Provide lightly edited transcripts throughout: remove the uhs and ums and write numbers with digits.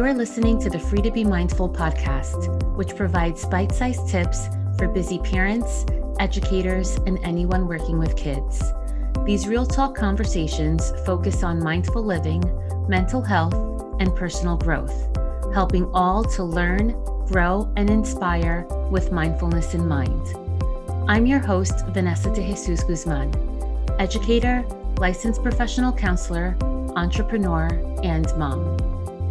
You're listening to the Free to Be Mindful podcast, which provides bite-sized tips for busy parents, educators, and anyone working with kids. These real talk conversations focus on mindful living, mental health, and personal growth, helping all to learn, grow, and inspire with mindfulness in mind. I'm your host, Vanessa de Jesus Guzman, educator, licensed professional counselor, entrepreneur, and mom.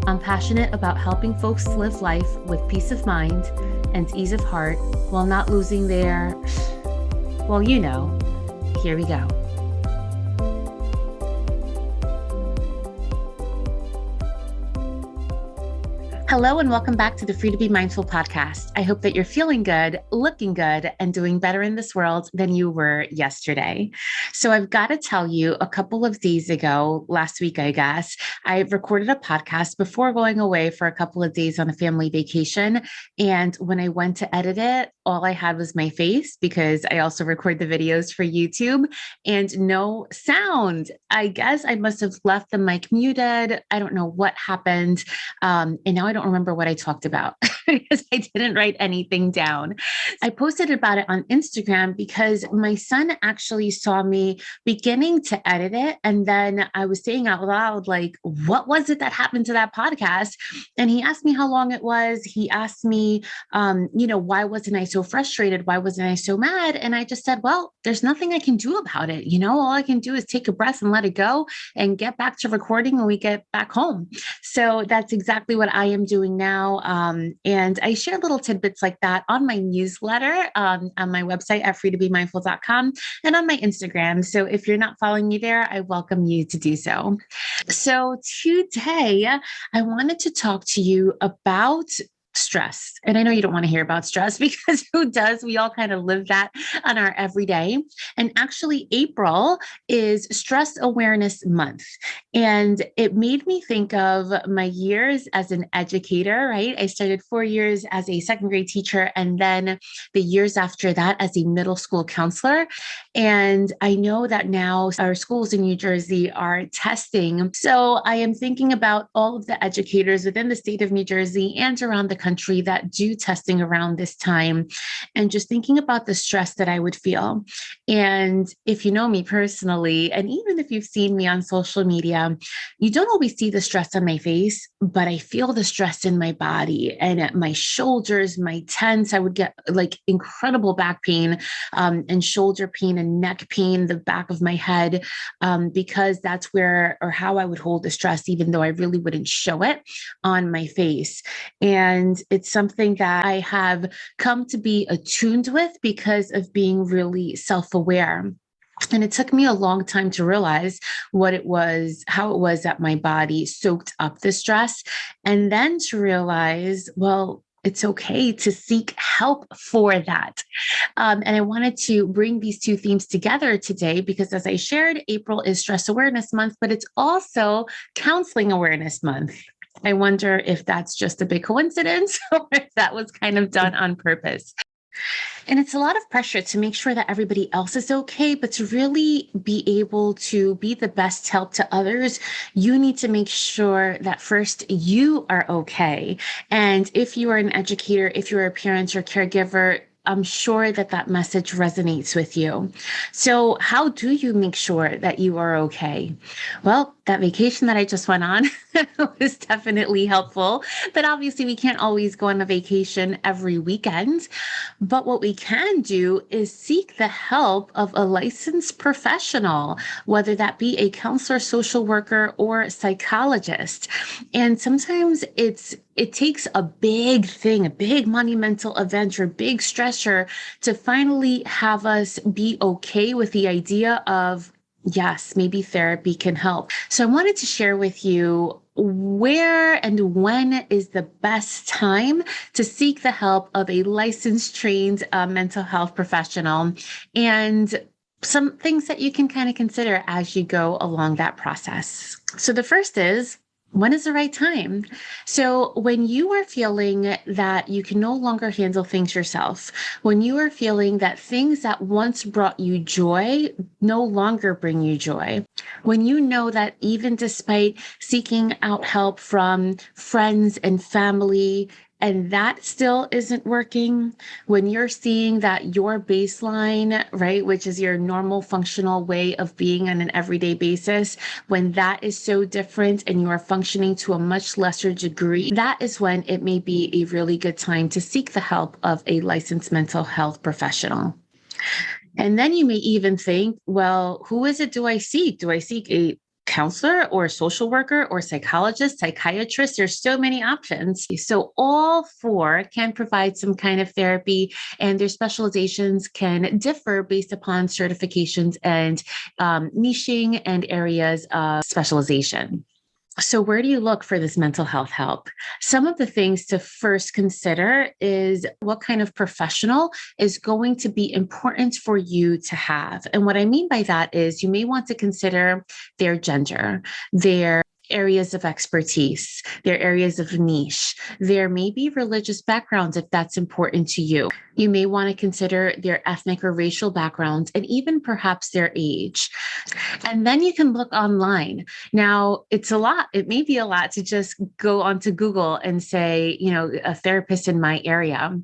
I'm passionate about helping folks live life with peace of mind and ease of heart while not losing their, well, you know, here we go. Hello and welcome back to the Free to Be Mindful podcast. I hope that you're feeling good, looking good, and doing better in this world than you were yesterday. So I've got to tell you, a couple of days ago, last week, I guess, I recorded a podcast before going away for a couple of days on a family vacation. And when I went to edit it, all I had was my face because I also record the videos for YouTube and no sound. I guess I must have left the mic muted. I don't know what happened. And now I don't remember what I talked about because I didn't write anything down. I posted about it on Instagram because my son actually saw me beginning to edit it. And then I was saying out loud, like, what was it that happened to that podcast? And he asked me how long it was. He asked me, why wasn't I so frustrated? Why wasn't I so mad? And I just said, well, there's nothing I can do about it. All I can do is take a breath and let it go and get back to recording when we get back home. So that's exactly what I am doing now. And I share little tidbits like that on my newsletter, on my website at freetobemindful.com and on my Instagram. So if you're not following me there, I welcome you to do so. So today I wanted to talk to you about stress. And I know you don't want to hear about stress because who does? We all kind of live that on our everyday. And actually, April is Stress Awareness Month. And it made me think of my years as an educator, right? I started 4 years as a second grade teacher, and then the years after that as a middle school counselor. And I know that now our schools in New Jersey are testing. So I am thinking about all of the educators within the state of New Jersey and around the country that do testing around this time, and just thinking about the stress that I would feel. And if you know me personally, and even if you've seen me on social media, you don't always see the stress on my face, but I feel the stress in my body and at my shoulders, my tense. I would get like incredible back pain and shoulder pain and neck pain, the back of my head, because that's where or how I would hold the stress, even though I really wouldn't show it on my face. And it's something that I have come to be attuned with because of being really self-aware. And it took me a long time to realize what it was, how it was that my body soaked up the stress, and then to realize, well, it's okay to seek help for that. And I wanted to bring these two themes together today because, as I shared, April is Stress Awareness Month, but it's also Counseling Awareness Month. I wonder if that's just a big coincidence or if that was kind of done on purpose. And it's a lot of pressure to make sure that everybody else is okay, but to really be able to be the best help to others, you need to make sure that first you are okay. And if you are an educator, if you're a parent or caregiver, I'm sure that that message resonates with you. So how do you make sure that you are okay? Well, that vacation that I just went on was definitely helpful, but obviously we can't always go on a vacation every weekend. But what we can do is seek the help of a licensed professional, whether that be a counselor, social worker, or psychologist. And sometimes it takes a big thing, a big monumental event or big stressor to finally have us be okay with the idea of, yes, maybe therapy can help. So I wanted to share with you where and when is the best time to seek the help of a licensed, trained mental health professional, and some things that you can kind of consider as you go along that process. So the first is, When is the right time? So, when you are feeling that you can no longer handle things yourself, when you are feeling that things that once brought you joy no longer bring you joy, when you know that even despite seeking out help from friends and family, and that still isn't working, when you're seeing that your baseline, right, which is your normal functional way of being on an everyday basis, when that is so different and you are functioning to a much lesser degree, that is when it may be a really good time to seek the help of a licensed mental health professional. And then you may even think, well, who is it do I seek? Do I seek a counselor or a social worker or psychologist, psychiatrist? There's so many options. So all four can provide some kind of therapy, and their specializations can differ based upon certifications and niching and areas of specialization. So, where do you look for this mental health help? Some of the things to first consider is what kind of professional is going to be important for you to have. And what I mean by that is you may want to consider their gender, their areas of expertise, their areas of niche. There may be religious backgrounds if that's important to you. You may want to consider their ethnic or racial backgrounds and even perhaps their age. And then you can look online. Now, it's a lot. It may be a lot to just go onto Google and say, a therapist in my area.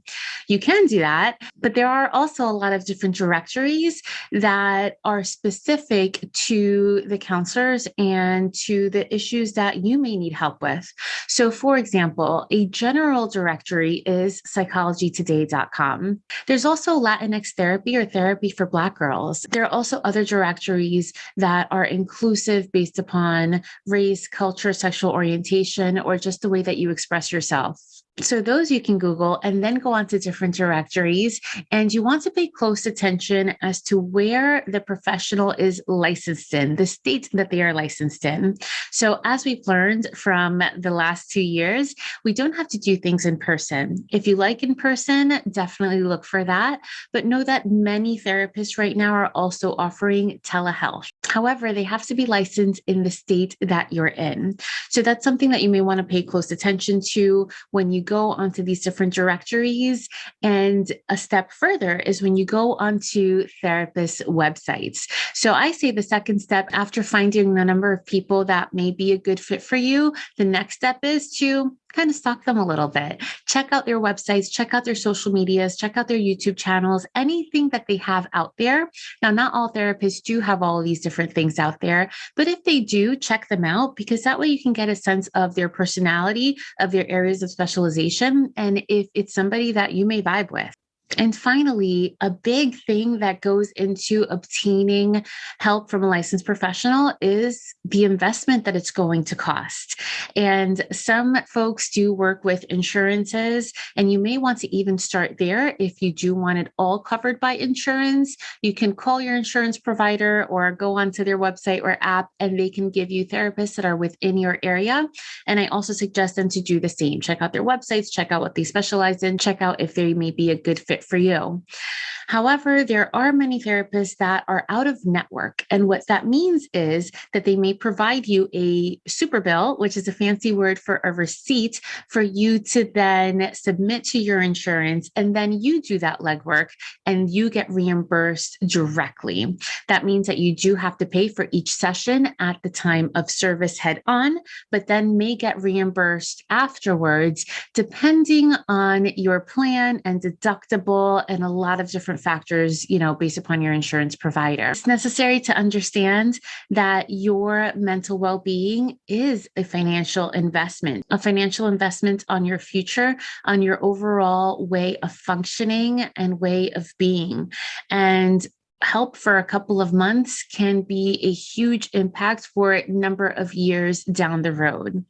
You can do that, but there are also a lot of different directories that are specific to the counselors and to the issues that you may need help with. So, for example, a general directory is psychologytoday.com. There's also Latinx therapy or therapy for Black girls. There are also other directories that are inclusive based upon race, culture, sexual orientation, or just the way that you express yourself. So those you can Google and then go on to different directories. And you want to pay close attention as to where the professional is licensed in, the state that they are licensed in. So as we've learned from the last 2 years, we don't have to do things in person. If you like in person, definitely look for that. But know that many therapists right now are also offering telehealth. However, they have to be licensed in the state that you're in. So that's something that you may want to pay close attention to when you go onto these different directories. And a step further is when you go onto therapist websites. So I say the second step after finding the number of people that may be a good fit for you, the next step is to kind of stalk them a little bit. Check out their websites, check out their social medias, check out their YouTube channels, anything that they have out there. Now, not all therapists do have all of these different things out there, but if they do, check them out because that way you can get a sense of their personality, of their areas of specialization, and if it's somebody that you may vibe with. And finally, a big thing that goes into obtaining help from a licensed professional is the investment that it's going to cost. And some folks do work with insurances, and you may want to even start there if you do want it all covered by insurance. You can call your insurance provider or go onto their website or app, and they can give you therapists that are within your area. And I also suggest them to do the same. Check out their websites, check out what they specialize in, check out if they may be a good fit for you. However, there are many therapists that are out of network. And what that means is that they may provide you a super bill, which is a fancy word for a receipt for you to then submit to your insurance. And then you do that legwork and you get reimbursed directly. That means that you do have to pay for each session at the time of service head on, but then may get reimbursed afterwards, depending on your plan and deductible and a lot of different factors, based upon your insurance provider. It's necessary to understand that your mental well-being is a financial investment on your future, on your overall way of functioning and way of being. And help for a couple of months can be a huge impact for a number of years down the road.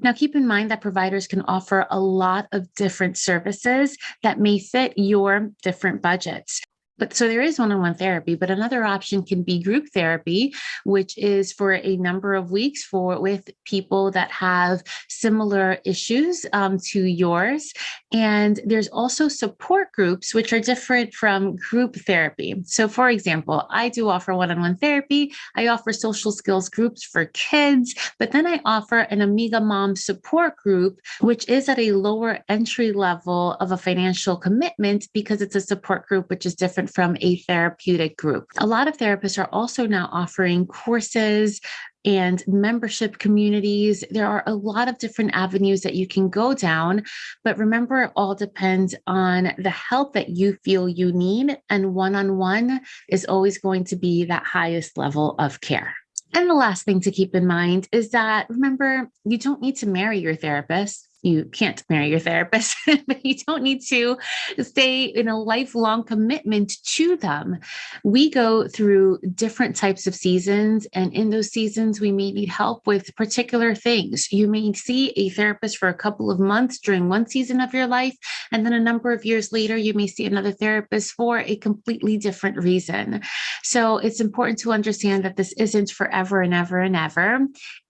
Now, keep in mind that providers can offer a lot of different services that may fit your different budgets. But so there is one-on-one therapy, but another option can be group therapy, which is for a number of weeks with people that have similar issues to yours. And there's also support groups, which are different from group therapy. So for example, I do offer one-on-one therapy. I offer social skills groups for kids, but then I offer an Amiga Mom support group, which is at a lower entry level of a financial commitment because it's a support group, which is different from a therapeutic group. A lot of therapists are also now offering courses and membership communities. There are a lot of different avenues that you can go down, but remember, it all depends on the help that you feel you need, and one-on-one is always going to be that highest level of care. And the last thing to keep in mind is that, remember, you don't need to marry your therapist. You can't marry your therapist, but you don't need to stay in a lifelong commitment to them. We go through different types of seasons, and in those seasons, we may need help with particular things. You may see a therapist for a couple of months during one season of your life, and then a number of years later, you may see another therapist for a completely different reason. So it's important to understand that this isn't forever and ever and ever,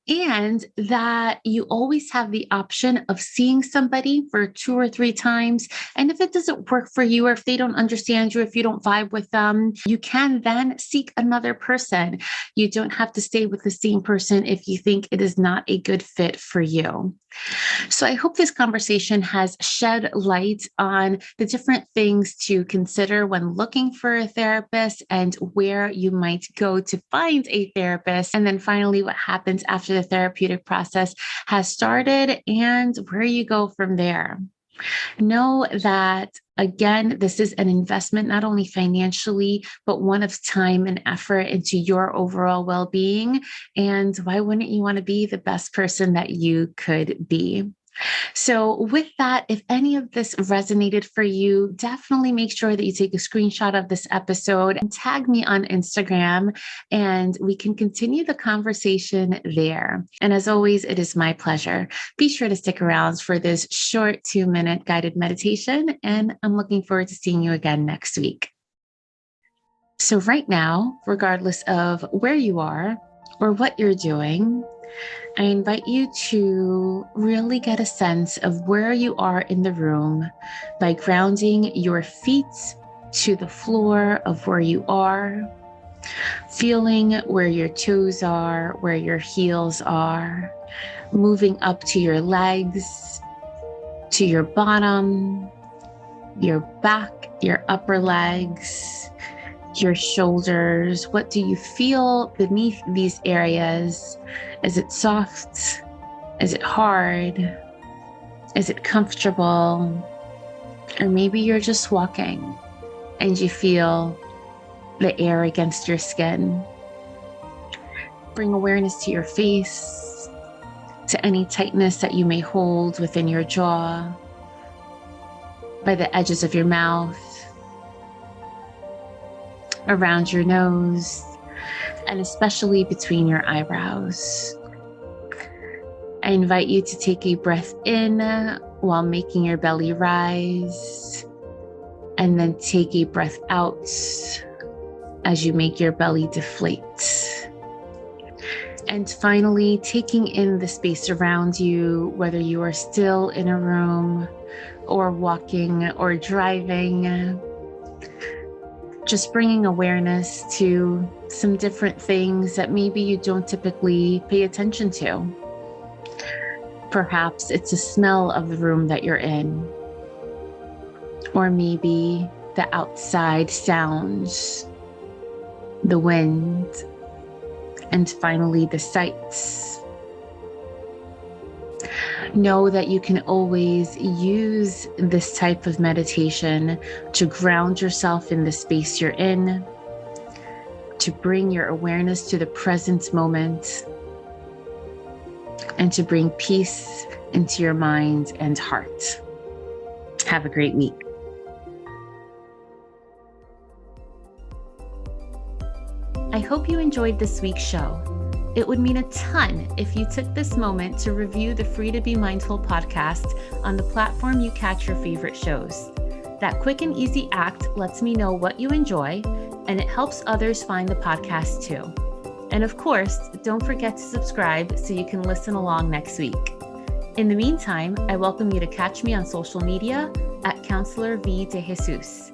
and that you always have the option of seeing somebody for 2 or 3 times. And if it doesn't work for you, or if they don't understand you, if you don't vibe with them, you can then seek another person. You don't have to stay with the same person if you think it is not a good fit for you. So I hope this conversation has shed light on the different things to consider when looking for a therapist, and where you might go to find a therapist. And then finally, what happens after the therapeutic process has started and where you go from there. Know that, again, this is an investment, not only financially, but one of time and effort into your overall well-being. And why wouldn't you want to be the best person that you could be? So with that, if any of this resonated for you, definitely make sure that you take a screenshot of this episode and tag me on Instagram, and we can continue the conversation there. And as always, it is my pleasure. Be sure to stick around for this short 2-minute guided meditation, and I'm looking forward to seeing you again next week. So right now, regardless of where you are or what you're doing, I invite you to really get a sense of where you are in the room by grounding your feet to the floor of where you are, feeling where your toes are, where your heels are, moving up to your legs, to your bottom, your back, your upper legs, your shoulders. What do you feel beneath these areas? Is it soft? Is it hard? Is it comfortable? Or maybe you're just walking and you feel the air against your skin. Bring awareness to your face, to any tightness that you may hold within your jaw, by the edges of your mouth, around your nose, and especially between your eyebrows. I invite you to take a breath in while making your belly rise, and then take a breath out as you make your belly deflate. And finally, taking in the space around you, whether you are still in a room or walking or driving. Just bringing awareness to some different things that maybe you don't typically pay attention to. Perhaps it's the smell of the room that you're in, or maybe the outside sounds, the wind, and finally the sights. Know that you can always use this type of meditation to ground yourself in the space you're in, to bring your awareness to the present moment, and to bring peace into your mind and heart. Have a great week. I hope you enjoyed this week's show. It would mean a ton if you took this moment to review the Free to Be Mindful podcast on the platform you catch your favorite shows. That quick and easy act lets me know what you enjoy, and it helps others find the podcast too. And of course, don't forget to subscribe so you can listen along next week. In the meantime, I welcome you to catch me on social media at Counselor V de Jesus.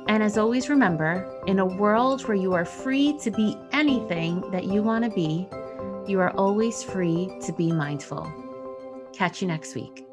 And as always, remember, in a world where you are free to be anything that you want to be, you are always free to be mindful. Catch you next week.